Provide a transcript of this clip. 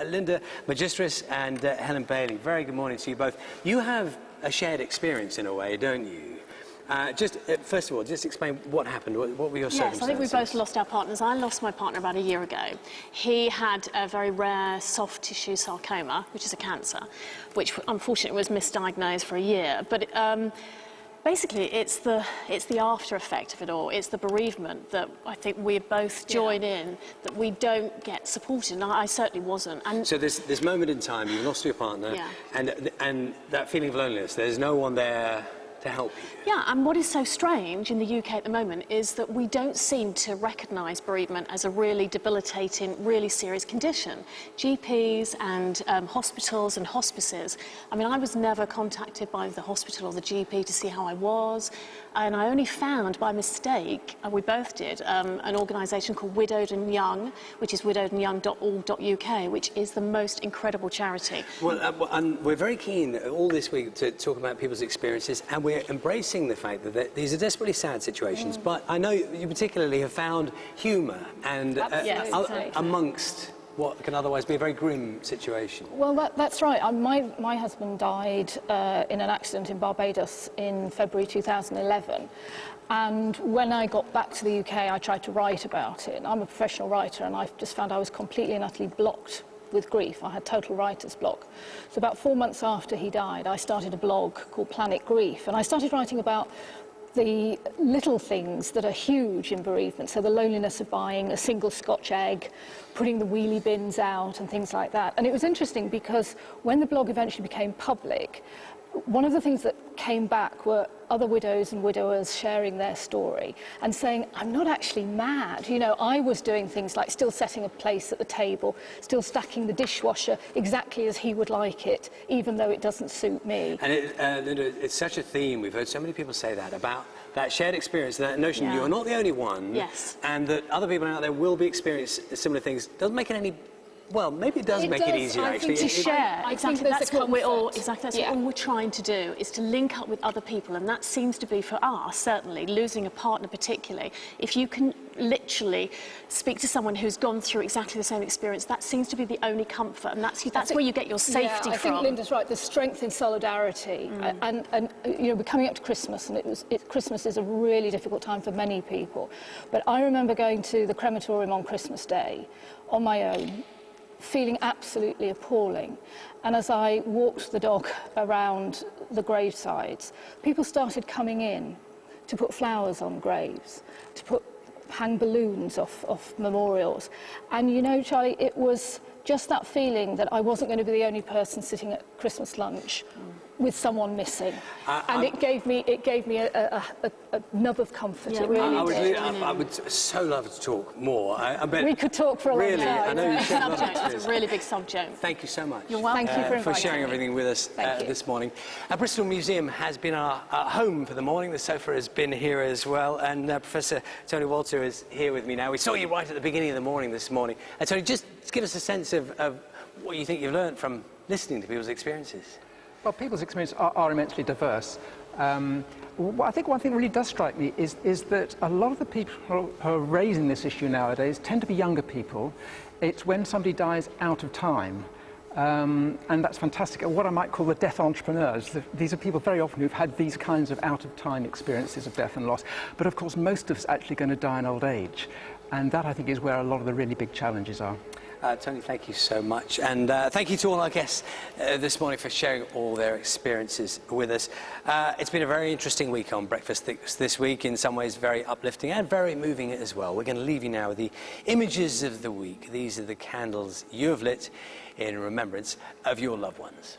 Linda Magistris and Helen Bailey, very good morning to you both. You have a shared experience in a way, don't you? First of all, just explain what happened. What were your circumstances? Yes, I think we both lost our partners. I lost my partner about a year ago. He had a very rare soft tissue sarcoma, which is a cancer, which unfortunately was misdiagnosed for a year. But basically, it's the after effect of it all. It's the bereavement that I think we both join in, that we don't get supported, and I certainly wasn't. And so this moment in time, you lost your partner, and that feeling of loneliness, there's no one there to help you. Yeah, and what is so strange in the UK at the moment is that we don't seem to recognise bereavement as a really debilitating, really serious condition. GPs and hospitals and hospices, I mean, I was never contacted by the hospital or the GP to see how I was, and I only found by mistake, and we both did, an organisation called Widowed and Young, which is widowedandyoung.org.uk, which is the most incredible charity. Well, and we're very keen all this week to talk about people's experiences, and we're embracing the fact that these are desperately sad situations, but I know you particularly have found humour and amongst what can otherwise be a very grim situation. Well, that's right. My husband died in an accident in Barbados in February 2011. And when I got back to the UK, I tried to write about it. I'm a professional writer, and I just found I was completely and utterly blocked with grief. I had total writer's block. So about 4 months after he died, I started a blog called Planet Grief, and I started writing about the little things that are huge in bereavement. So the loneliness of buying a single Scotch egg, putting the wheelie bins out and things like that. And it was interesting because when the blog eventually became public, one of the things that came back were other widows and widowers sharing their story and saying, I'm not actually mad. You know, I was doing things like still setting a place at the table, still stacking the dishwasher exactly as he would like it, even though it doesn't suit me. And it's such a theme. We've heard so many people say that, about that shared experience, that notion you're not the only one, and that other people out there will be experiencing similar things. Doesn't make it any... Well, maybe it does make it easier, actually. To share, exactly. That's what we're all. Exactly. That's what all we're trying to do, is to link up with other people, and that seems to be, for us, certainly losing a partner, particularly. If you can literally speak to someone who's gone through exactly the same experience, that seems to be the only comfort, and that's where you get your safety from. I think Linda's right. The strength in solidarity, and you know, we're coming up to Christmas, and Christmas is a really difficult time for many people. But I remember going to the crematorium on Christmas Day on my own, feeling absolutely appalling. And as I walked the dog around the gravesides, people started coming in to put flowers on graves, to hang balloons off memorials. And you know, Charlie, it was just that feeling that I wasn't going to be the only person sitting at Christmas lunch with someone missing, and it gave me a nub of comfort. Yeah, it really did. I would so love to talk more. We could talk for a long time. I know you said it's a really big subject. Thank you so much. You're welcome. Thank you for inviting for sharing me. everything with us this morning. Bristol Museum has been our home for the morning. The sofa has been here as well, and Professor Tony Walter is here with me now. We saw you right at the beginning of the morning this morning. Tony, just give us a sense of what you think you've learned from listening to people's experiences. Well, people's experiences are immensely diverse. I think one thing that really does strike me is that a lot of the people who are raising this issue nowadays tend to be younger people. It's when somebody dies out of time. And that's fantastic. What I might call the death entrepreneurs. These are people very often who've had these kinds of out-of-time experiences of death and loss. But of course, most of us actually going to die in old age. And that, I think, is where a lot of the really big challenges are. Tony, thank you so much. And thank you to all our guests this morning for sharing all their experiences with us. It's been a very interesting week on Breakfast this week, in some ways very uplifting and very moving as well. We're going to leave you now with the images of the week. These are the candles you have lit in remembrance of your loved ones.